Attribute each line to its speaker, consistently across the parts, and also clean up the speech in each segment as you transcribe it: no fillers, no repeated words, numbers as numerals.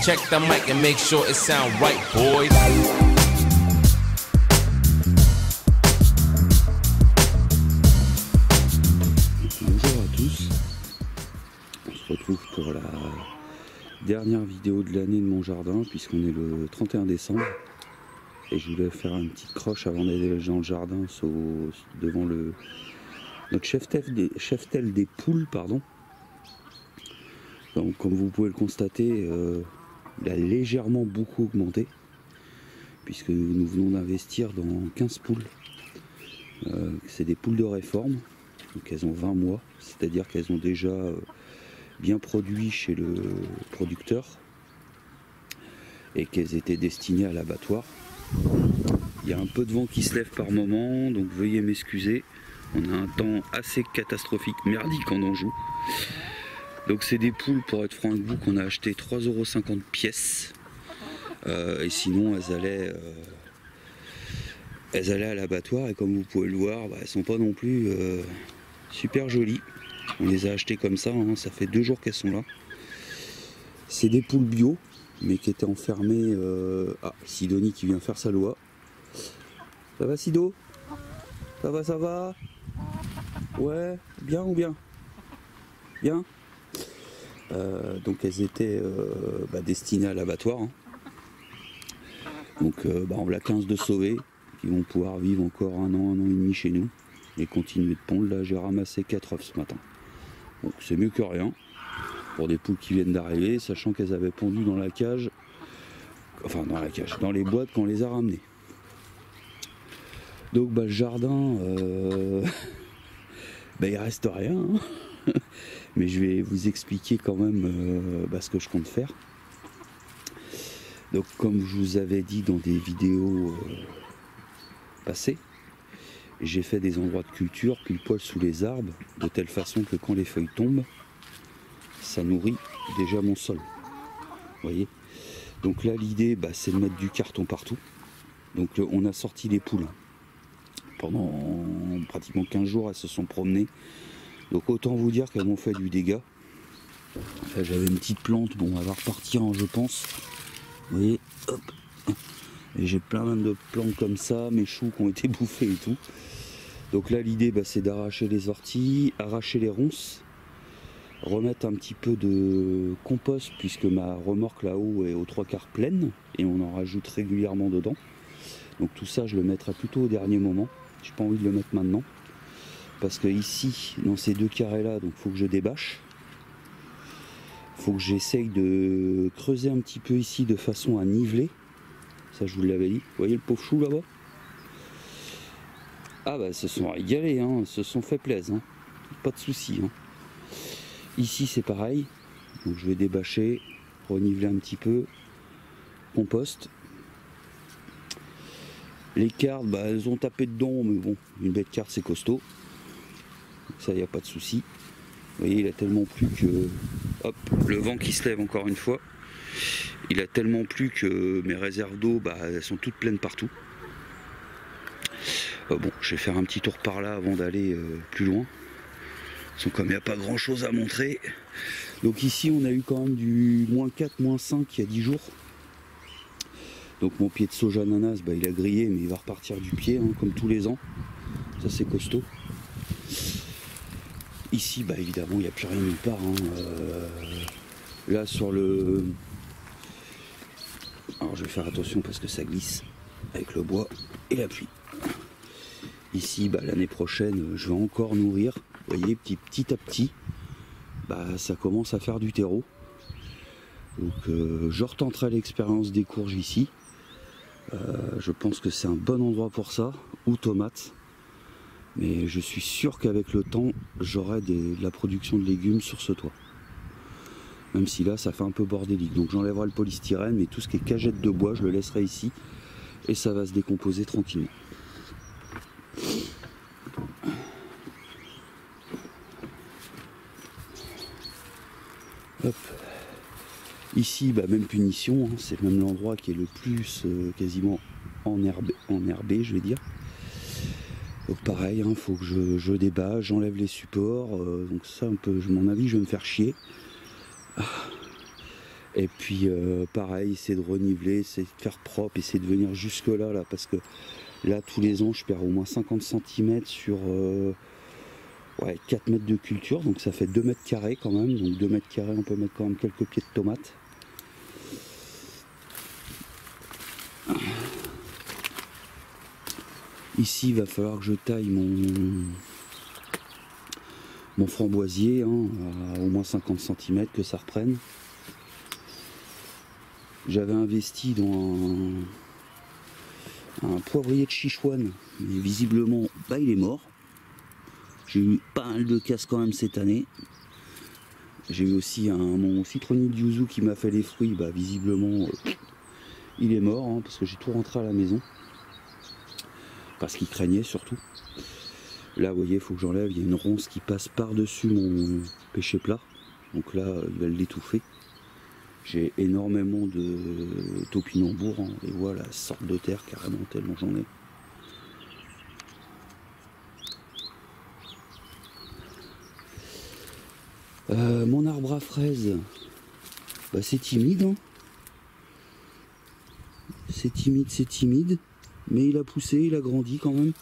Speaker 1: Check the mic and make sure it sound right, boys.
Speaker 2: Bonjour à tous, on se retrouve pour la dernière vidéo de l'année de mon jardin puisqu'on est le 31 décembre et je voulais faire une petite croche avant d'aller dans le jardin devant notre cheptel des poules, pardon. Donc, comme vous pouvez le constater, il a légèrement beaucoup augmenté puisque nous venons d'investir dans 15 poules. C'est des poules de réforme, donc elles ont 20 mois, c'est-à-dire qu'elles ont déjà bien produit chez le producteur et qu'elles étaient destinées à l'abattoir. Il y a un peu de vent qui se lève par moment, donc veuillez m'excuser. On a un temps assez catastrophique, merdique en Anjou. Donc c'est des poules, pour être franc avec vous, qu'on a acheté 3,50 € pièce. Et sinon elles allaient à l'abattoir et comme vous pouvez le voir, elles sont pas non plus super jolies. On les a achetées comme ça, hein, ça fait 2 jours qu'elles sont là. C'est des poules bio, mais qui étaient enfermées. Ah, Sidonie qui vient faire sa loi. Ça va Sido? Ça va? Ouais, bien ou bien? Bien. Donc elles étaient destinées à l'abattoir. Hein. Donc on a 15 de sauvés qui vont pouvoir vivre encore un an et demi chez nous et continuer de pondre. Là j'ai ramassé 4 œufs ce matin. Donc c'est mieux que rien pour des poules qui viennent d'arriver, sachant qu'elles avaient pondu dans la cage, dans les boîtes quand on les a ramenées. Donc le jardin, il reste rien. Hein. Mais je vais vous expliquer quand même ce que je compte faire. Donc comme je vous avais dit dans des vidéos passées, j'ai fait des endroits de culture pile poil sous les arbres, de telle façon que quand les feuilles tombent, ça nourrit déjà mon sol. Vous voyez. Donc là l'idée c'est de mettre du carton partout. Donc on a sorti les poules. Pendant pratiquement 15 jours elles se sont promenées. Donc autant vous dire qu'elles m'ont fait du dégât. Là j'avais une petite plante, bon elle va repartir je pense. Vous voyez, hop. Et j'ai plein de plantes comme ça, mes choux qui ont été bouffés et tout. Donc là l'idée c'est d'arracher les orties, arracher les ronces, remettre un petit peu de compost puisque ma remorque là-haut est aux 3/4 pleine et on en rajoute régulièrement dedans. Donc tout ça je le mettrai plutôt au dernier moment. J'ai pas envie de le mettre maintenant. Parce que ici, dans ces 2 carrés là, donc faut que je débâche. Faut que j'essaye de creuser un petit peu ici de façon à niveler. Ça je vous l'avais dit. Vous voyez le pauvre chou là-bas? Ah se sont régalés, hein, se sont fait plaisir. Hein. Pas de soucis. Hein. Ici c'est pareil. Donc je vais débâcher, reniveler un petit peu. Compost. Les cartes, elles ont tapé dedans, mais bon, une bête carte c'est costaud. Ça, il n'y a pas de souci. Vous voyez, il a tellement plu que... Hop, le vent qui se lève encore une fois. Il a tellement plu que mes réserves d'eau, elles sont toutes pleines partout. Je vais faire un petit tour par là avant d'aller plus loin. Comme il n'y a pas grand chose à montrer. Donc ici, on a eu quand même du -4, -5 il y a 10 jours. Donc mon pied de soja ananas, il a grillé, mais il va repartir du pied, hein, comme tous les ans. Ça, c'est costaud. Ici, évidemment, il n'y a plus rien nulle part. Hein. Là, sur le... Alors, je vais faire attention parce que ça glisse avec le bois et la pluie. Ici, l'année prochaine, je vais encore nourrir. Vous voyez, petit à petit, ça commence à faire du terreau. Donc, je retenterai l'expérience des courges ici. Je pense que c'est un bon endroit pour ça. Ou tomates. Mais je suis sûr qu'avec le temps, j'aurai de la production de légumes sur ce toit. Même si là, ça fait un peu bordélique. Donc j'enlèverai le polystyrène, mais tout ce qui est cagette de bois, je le laisserai ici. Et ça va se décomposer tranquillement. Hop. Ici, même punition. Hein, c'est même l'endroit qui est le plus quasiment enherbé, je vais dire. Donc pareil, hein, faut que je débâche, j'enlève les supports, donc ça un peu, à mon avis je vais me faire chier. Et puis pareil, essayer de reniveler, essayer de faire propre, essayer de venir jusque là, parce que là tous les ans je perds au moins 50 cm sur ouais, 4 mètres de culture, donc ça fait 2 mètres carrés quand même, donc 2 mètres carrés on peut mettre quand même quelques pieds de tomates. Ici il va falloir que je taille mon framboisier hein, à au moins 50 cm que ça reprenne. J'avais investi dans un poivrier de Sichuan, mais visiblement bah, il est mort. J'ai eu pas mal de casse quand même cette année. J'ai eu aussi mon citronnier de yuzu qui m'a fait les fruits, bah visiblement il est mort hein, parce que j'ai tout rentré à la maison. Parce qu'il craignait surtout. Là vous voyez, il faut que j'enlève, il y a une ronce qui passe par-dessus mon pêcher plat. Donc là il va l'étouffer. J'ai énormément de topinambours hein, et voilà, sorte de terre carrément tellement j'en ai. Mon arbre à fraises, bah, c'est timide. Hein. C'est timide, mais il a poussé, il a grandi quand même.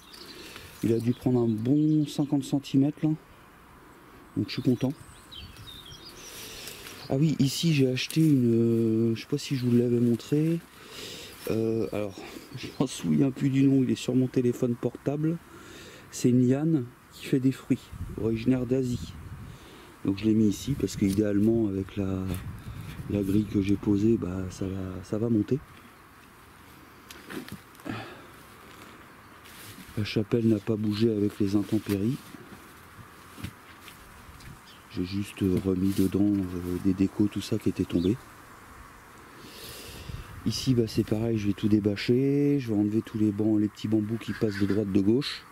Speaker 2: Il a dû prendre un bon 50 cm là. Donc je suis content. Ah oui, ici j'ai acheté une... je sais pas si je vous l'avais montré. Alors, je m'en souviens plus du nom, il est sur mon téléphone portable. C'est une liane qui fait des fruits, originaire d'Asie. Donc je l'ai mis ici parce qu'idéalement avec la grille que j'ai posée, bah, ça va monter. La chapelle n'a pas bougé avec les intempéries. J'ai juste remis dedans des décos, tout ça qui était tombé. Ici bah, c'est pareil, je vais tout débâcher, je vais enlever tous les petits bambous qui passent de droite de gauche.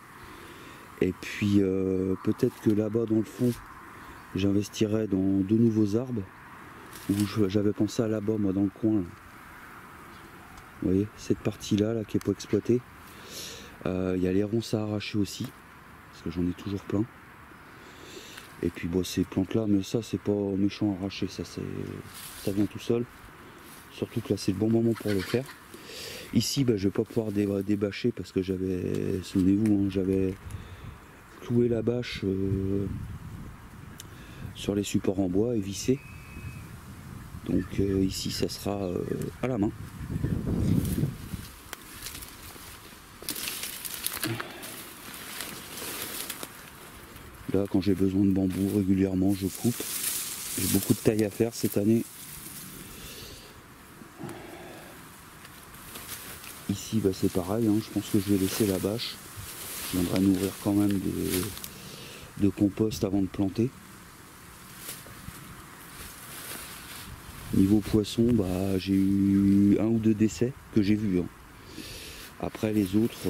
Speaker 2: Et puis peut-être que là-bas dans le fond, j'investirai dans de nouveaux arbres. J'avais pensé à là-bas, moi dans le coin. Là. Vous voyez, cette partie-là là, qui est pas exploitée. Il y a les ronces à arracher aussi, parce que j'en ai toujours plein. Et puis bon, ces plantes-là, mais ça c'est pas méchant à arracher, ça vient tout seul. Surtout que là c'est le bon moment pour le faire. Ici bah, je vais pas pouvoir débâcher parce que j'avais, souvenez-vous, hein, j'avais cloué la bâche sur les supports en bois et vissé. Donc ici ça sera à la main. Là quand j'ai besoin de bambou régulièrement je coupe. J'ai beaucoup de taille à faire cette année. Ici bah, c'est pareil, hein, je pense que je vais laisser la bâche. Je viendrai nourrir quand même de compost avant de planter. Niveau poisson, bah, j'ai eu 1 ou 2 décès que j'ai vus. Hein. Après les autres,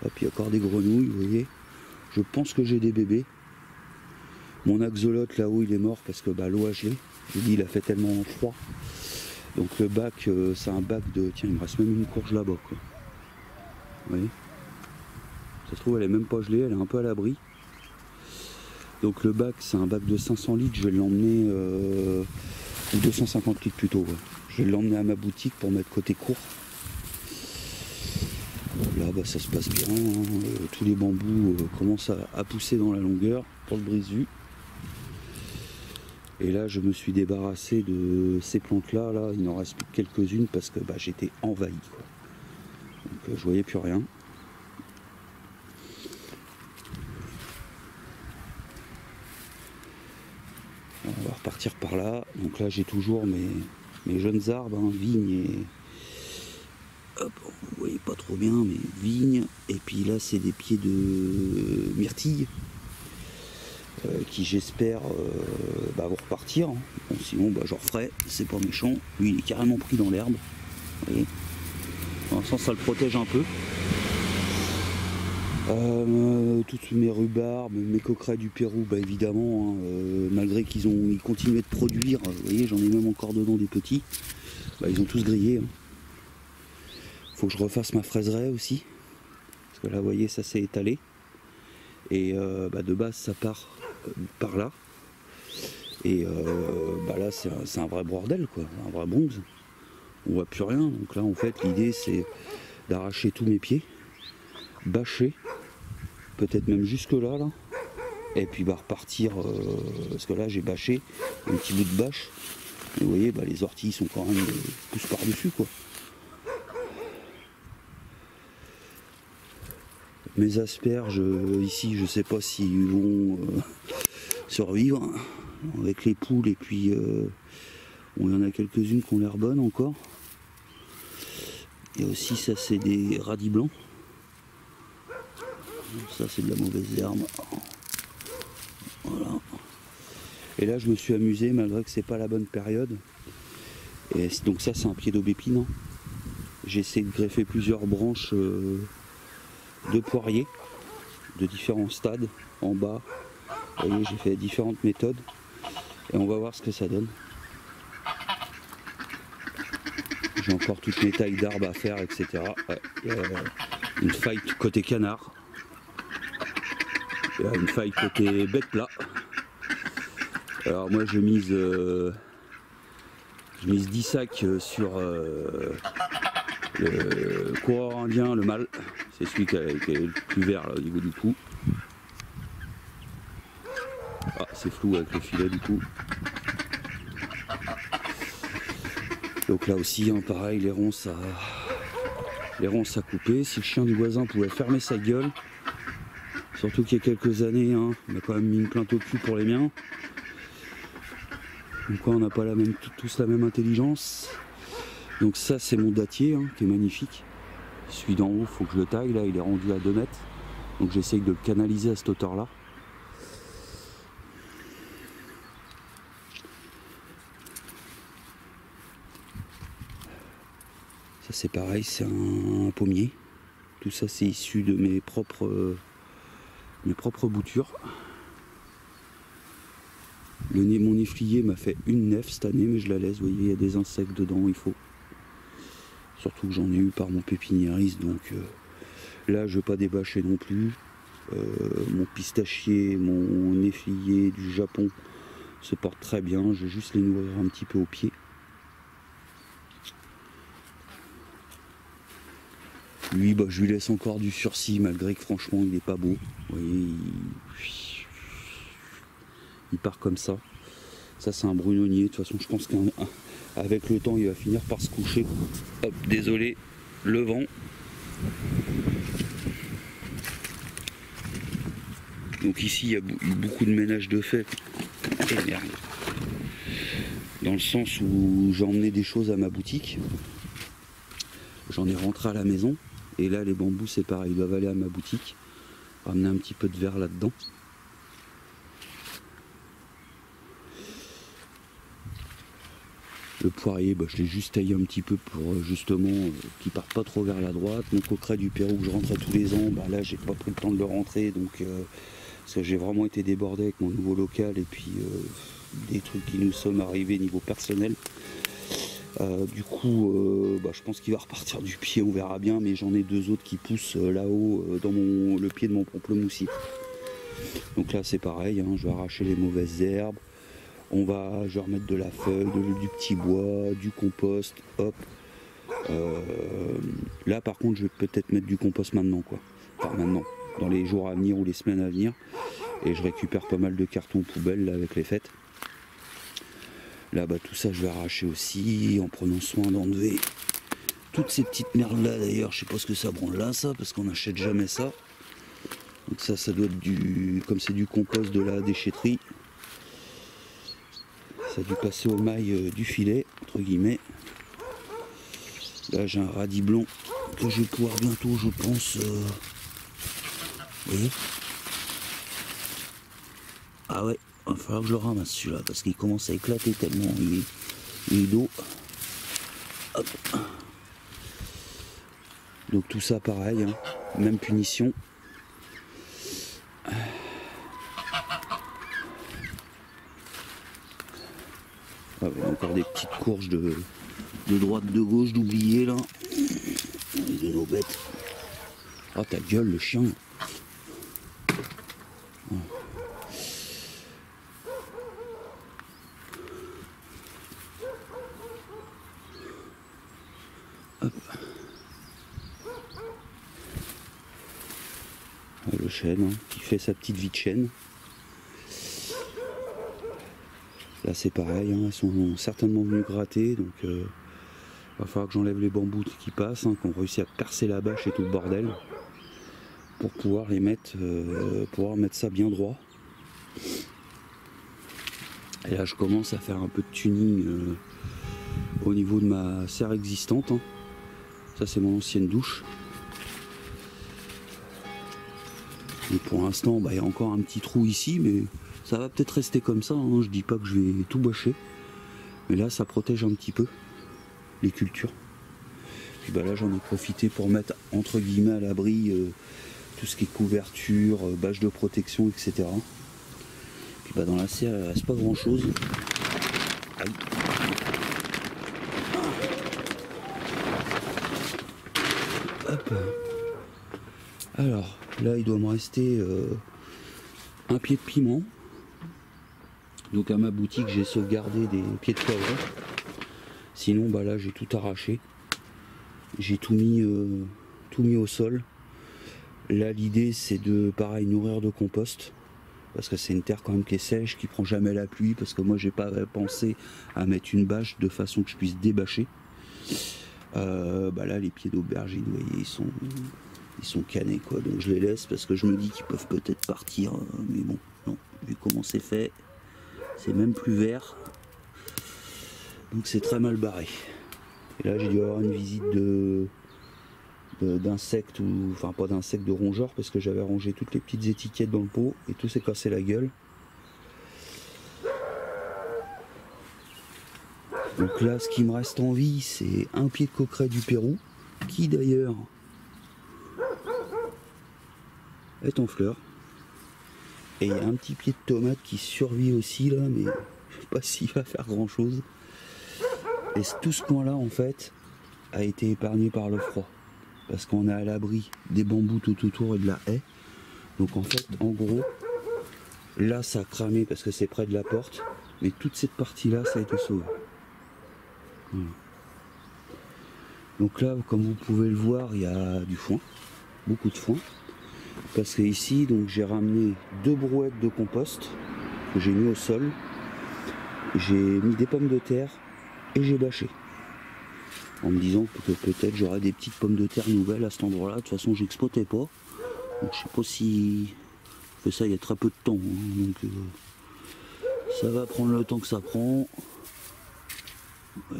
Speaker 2: hop, il y a encore des grenouilles, vous voyez. Je pense que j'ai des bébés. Mon axolote là-haut il est mort parce que bah, l'eau a gelé. Je dis il a fait tellement froid. Donc le bac, c'est un bac de... Tiens, il me reste même une courge là-bas. Vous voyez. Ça se trouve elle est même pas gelée, elle est un peu à l'abri. Donc le bac, c'est un bac de 500 litres, je vais l'emmener, ou 250 litres plutôt, ouais. Je vais l'emmener à ma boutique pour mettre côté court. Là, bah, ça se passe bien, hein. Tous les bambous commencent à pousser dans la longueur pour le brise-vue. Et là, je me suis débarrassé de ces plantes-là, là, il n'en reste plus que quelques-unes parce que bah, j'étais envahi, quoi. Donc je voyais plus rien. On va repartir par là. Donc là j'ai toujours mes jeunes arbres, hein, vignes et... Hop, vous voyez pas trop bien, mais vignes. Et puis là c'est des pieds de myrtille qui j'espère bah, vont repartir. Hein. Bon, sinon bah, j'en referai, c'est pas méchant. Lui il est carrément pris dans l'herbe. Vous voyez. Dans le sens ça le protège un peu. Toutes mes rhubarbes, mes coquerets du Pérou, bah évidemment, hein, malgré ils continuaient de produire, vous voyez, j'en ai même encore dedans des petits, bah, ils ont tous grillé. Hein. Faut que je refasse ma fraiseraie aussi, parce que là, vous voyez, ça s'est étalé. Et bah, de base, ça part par là. Et bah là c'est un vrai bordel quoi, un vrai bronze. On voit plus rien. Donc là en fait l'idée c'est d'arracher tous mes pieds, bâcher, peut-être même jusque là, et puis bah repartir, parce que là j'ai bâché un petit bout de bâche. Et vous voyez, bah, les orties sont quand même plus par-dessus quoi. Mes asperges ici, je sais pas s'ils vont survivre avec les poules, et puis il y en a quelques-unes qui ont l'air bonnes encore. Et aussi ça c'est des radis blancs. Ça c'est de la mauvaise herbe. Voilà. Et là je me suis amusé malgré que c'est pas la bonne période. Et donc ça c'est un pied d'aubépine. J'ai essayé de greffer plusieurs branches de poirier de différents stades en bas. Vous voyez, j'ai fait différentes méthodes et on va voir ce que ça donne. J'ai encore toutes mes tailles d'arbres à faire, etc. Ouais, une faille côté canard. Il y a une faille côté bête plat. Alors moi je mise 10 sacs sur le coureur indien, le mâle. C'est celui qui est le plus vert là, au niveau du cou. Ah, c'est flou avec le filet du coup. Donc là aussi, hein, pareil, les ronces à couper. Si le chien du voisin pouvait fermer sa gueule, surtout qu'il y a quelques années, hein, on a quand même mis une plainte au cul pour les miens. Donc on n'a pas tous la même intelligence. Donc ça c'est mon dattier hein, qui est magnifique. Celui d'en haut, il faut que je le taille, là il est rendu à 2 mètres. Donc j'essaye de le canaliser à cette hauteur là. Ça c'est pareil, c'est un pommier. Tout ça c'est issu de mes propres boutures. Mon néflier m'a fait une nef cette année, mais je la laisse. Vous voyez, il y a des insectes dedans, il faut. Surtout que j'en ai eu par mon pépiniériste, donc là je ne veux pas débâcher non plus. Mon pistachier, mon néflier du Japon se portent très bien. Je vais juste les nourrir un petit peu au pied. Lui, bah, je lui laisse encore du sursis, malgré que franchement il n'est pas beau. Vous voyez, il part comme ça. Ça c'est un brunonnier. De toute façon je pense qu'avec le temps il va finir par se coucher. Hop, désolé, le vent. Donc ici il y a eu beaucoup de ménage de fait. Et merde. Dans le sens où j'ai emmené des choses à ma boutique. J'en ai rentré à la maison. Et là les bambous c'est pareil, ils doivent aller à ma boutique. Ramener un petit peu de verre là-dedans. Le poirier, bah, je l'ai juste taillé un petit peu pour justement qu'il parte pas trop vers la droite. Mon coqueret du Pérou que je rentrais tous les ans, bah, là j'ai pas pris le temps de le rentrer, donc parce que j'ai vraiment été débordé avec mon nouveau local et puis des trucs qui nous sont arrivés niveau personnel. Du coup, bah, je pense qu'il va repartir du pied, on verra bien, mais j'en ai 2 autres qui poussent là-haut dans le pied de mon pamplemoussier. Donc là c'est pareil, hein, je vais arracher les mauvaises herbes. Je vais remettre de la feuille, du petit bois, du compost, hop. Là par contre je vais peut-être mettre du compost maintenant quoi. Enfin maintenant, dans les jours à venir ou les semaines à venir. Et je récupère pas mal de cartons poubelles là avec les fêtes. Là bah tout ça je vais arracher aussi en prenant soin d'enlever toutes ces petites merdes là d'ailleurs. Je sais pas ce que ça branle là ça, parce qu'on n'achète jamais ça. Donc ça doit être comme c'est du compost de la déchetterie. Ça a dû passer aux mailles du filet, entre guillemets. Là j'ai un radis blanc que je vais pouvoir bientôt, je pense. Vous voyez? Ah ouais, il va falloir que je le ramasse celui-là, parce qu'il commence à éclater tellement il est d'eau. Hop. Donc tout ça pareil, hein, même punition. Ah ouais, encore des petites courges de droite, de gauche, d'oublier là. De nos bêtes. Ah ta gueule le chien. Hop. Le chêne hein, qui fait sa petite vie de chêne. Là c'est pareil, hein, elles sont certainement venues gratter, donc va falloir que j'enlève les bambous qui passent, hein, qu'on réussit à percer la bâche et tout le bordel, pour pouvoir les mettre, mettre ça bien droit. Et là je commence à faire un peu de tuning au niveau de ma serre existante. Hein. Ça c'est mon ancienne douche. Et pour l'instant, bah, y a encore un petit trou ici, mais ça va peut-être rester comme ça. Hein. Je dis pas que je vais tout bâcher, mais là, ça protège un petit peu les cultures. Puis bah, là, j'en ai profité pour mettre entre guillemets à l'abri tout ce qui est couverture, bâche de protection, etc. Puis bah, dans la serre, il reste pas grand-chose. Aïe. Hop. Alors. Là, il doit me rester un pied de piment. Donc à ma boutique, j'ai sauvegardé des pieds de poivron. Sinon, bah là, j'ai tout arraché. J'ai tout mis au sol. Là, l'idée, c'est de, pareil, nourrir de compost. Parce que c'est une terre quand même qui est sèche, qui prend jamais la pluie. Parce que moi, j'ai pas pensé à mettre une bâche de façon que je puisse débâcher. Bah là, les pieds d'aubergine, vous voyez, ils sont canés quoi, donc je les laisse parce que je me dis qu'ils peuvent peut-être partir, mais bon, non, vu comment c'est fait, c'est même plus vert, donc c'est très mal barré. Et là j'ai dû avoir une visite d'insectes, ou enfin pas d'insectes, de rongeurs, parce que j'avais rangé toutes les petites étiquettes dans le pot et tout s'est cassé la gueule. Donc là ce qui me reste en vie, c'est un pied de coqueret du Pérou, qui d'ailleurs est en fleurs, et il y a un petit pied de tomate qui survit aussi là, mais je sais pas s'il va faire grand chose. Et tout ce coin là en fait a été épargné par le froid parce qu'on est à l'abri des bambous tout autour et de la haie. Donc en fait, en gros, là ça a cramé parce que c'est près de la porte, mais toute cette partie là ça a été sauvé. Donc là, comme vous pouvez le voir, il y a du foin, beaucoup de foin. Parce que ici, donc j'ai ramené 2 brouettes de compost que j'ai mis au sol. J'ai mis des pommes de terre et j'ai bâché. En me disant que peut-être j'aurai des petites pommes de terre nouvelles à cet endroit-là. De toute façon, j'exploitais pas. Donc je sais pas si je fais ça il y a très peu de temps. Hein. Donc ça va prendre le temps que ça prend.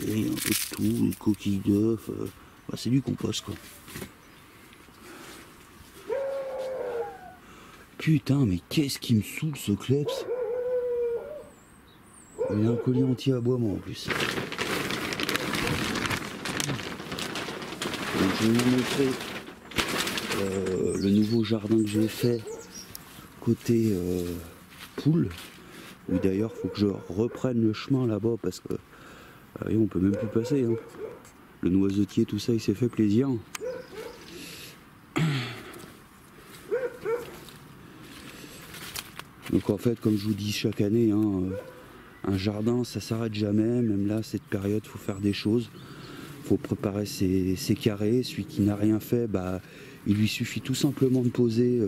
Speaker 2: Et un peu de tout, les coquilles d'œufs. Bah, c'est du compost quoi. Putain, mais qu'est-ce qui me saoule ce kleps. Il y a un collier anti-aboiement en plus. Donc, je vais vous montrer le nouveau jardin que j'ai fait côté poule. Où d'ailleurs il faut que je reprenne le chemin là-bas parce que on peut même plus passer. Hein. Le noisetier, tout ça, il s'est fait plaisir. Donc en fait, comme je vous dis chaque année, hein, un jardin ça s'arrête jamais, même là cette période faut faire des choses, faut préparer ses carrés. Celui qui n'a rien fait, bah, il lui suffit tout simplement de poser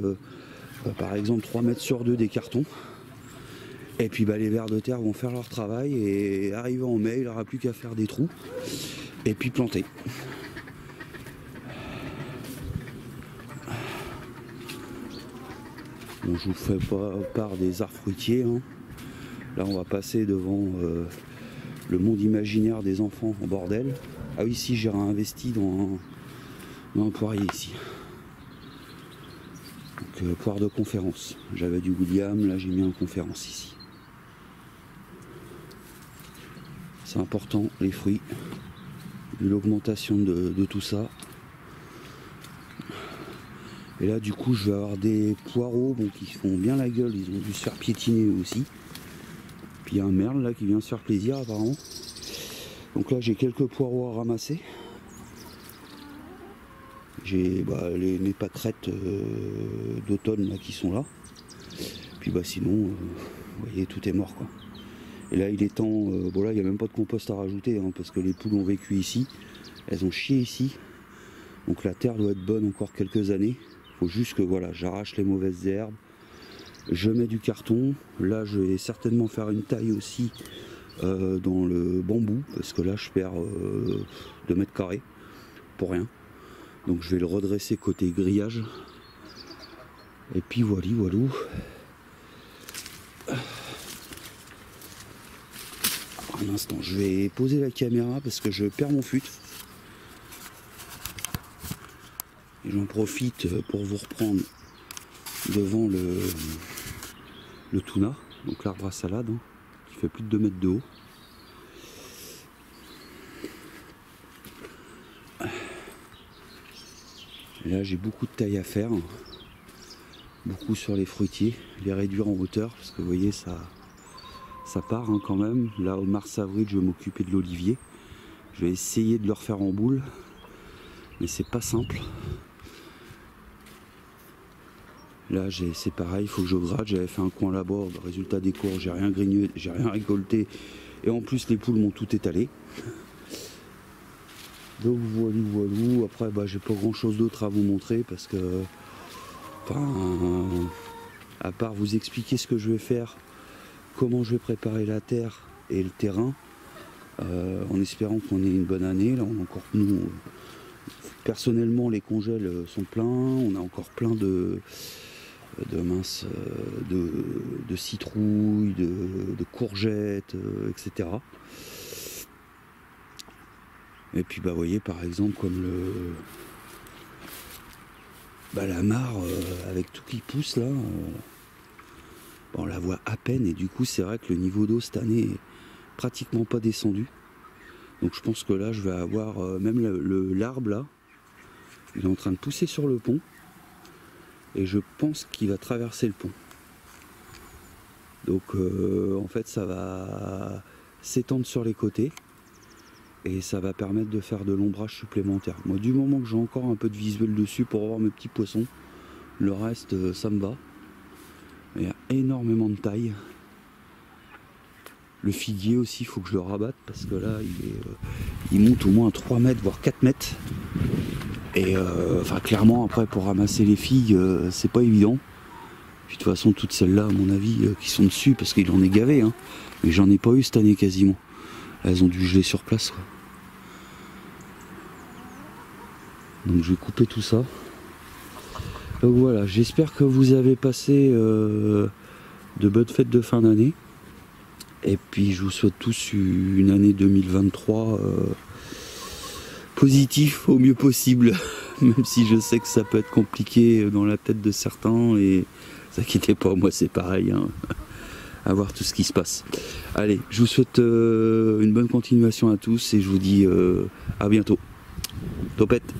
Speaker 2: par exemple 3 mètres sur 2 des cartons, et puis bah, les vers de terre vont faire leur travail, et arrivé en mai il n'aura plus qu'à faire des trous et puis planter. Bon, je vous fais pas part des arbres fruitiers. Hein. Là, on va passer devant le monde imaginaire des enfants en bordel. Ah oui, si, j'ai réinvesti dans un poirier ici. Donc, poire de conférence. J'avais du William, là j'ai mis en conférence ici. C'est important, les fruits, vu l'augmentation de tout ça. Et là du coup je vais avoir des poireaux bon, qui font bien la gueule, ils ont dû se faire piétiner aussi. Puis il y a un merle là qui vient se faire plaisir apparemment. Donc là j'ai quelques poireaux à ramasser. J'ai mes pâquerettes d'automne là qui sont là. Puis bah sinon, vous voyez, tout est mort quoi. Et là il est temps, bon là il n'y a même pas de compost à rajouter hein, parce que les poules ont vécu ici. elles ont chié ici. Donc la terre doit être bonne encore quelques années. Il faut juste que voilà, j'arrache les mauvaises herbes. Je mets du carton. Là, je vais certainement faire une taille aussi dans le bambou, parce que là, je perds 2 mètres carrés pour rien. Donc je vais le redresser côté grillage. Et puis voilà. Un instant, je vais poser la caméra parce que je perds mon fut. Et j'en profite pour vous reprendre devant le tuna, donc l'arbre à salade, hein, qui fait plus de 2 mètres de haut. Et là j'ai beaucoup de taille à faire, beaucoup sur les fruitiers, les réduire en hauteur, parce que vous voyez ça part hein, quand même. Là au mars-avril je vais m'occuper de l'olivier. Je vais essayer de le refaire en boule, mais c'est pas simple. Là c'est pareil, il faut que je gratte. J'avais fait un coin là-bas, résultat des cours, j'ai rien grigné, j'ai rien récolté. Et en plus les poules m'ont tout étalé. Donc voilà. Après j'ai pas grand chose d'autre à vous montrer parce que, enfin, à part vous expliquer ce que je vais faire, comment je vais préparer la terre et le terrain, en espérant qu'on ait une bonne année. Là on a encore, nous personnellement les congèles sont pleins, on a encore plein de citrouilles, de courgettes, etc. Et puis vous voyez par exemple comme la mare avec tout qui pousse là, on la voit à peine, et du coup c'est vrai que le niveau d'eau cette année est pratiquement pas descendu. Donc je pense que là je vais avoir même l'arbre là, il est en train de pousser sur le pont. Et je pense qu'il va traverser le pont. Donc en fait ça va s'étendre sur les côtés. Et ça va permettre de faire de l'ombrage supplémentaire. Moi du moment que j'ai encore un peu de visuel dessus pour voir mes petits poissons, le reste ça me va. Il y a énormément de taille. Le figuier aussi, il faut que je le rabatte parce que là il monte au moins à 3 mètres voire 4 mètres. Et enfin clairement après pour ramasser les figues c'est pas évident. Puis de toute façon toutes celles-là à mon avis qui sont dessus, parce qu'il en est gavé hein, mais j'en ai pas eu cette année quasiment. Elles ont dû geler sur place quoi. Donc je vais couper tout ça. Donc voilà, j'espère que vous avez passé de bonnes fêtes de fin d'année. Et puis je vous souhaite tous une année 2023 positif au mieux possible, même si je sais que ça peut être compliqué dans la tête de certains, et ne vous inquiétez pas, moi c'est pareil hein, à voir tout ce qui se passe. Allez, je vous souhaite une bonne continuation à tous et je vous dis à bientôt. Topette.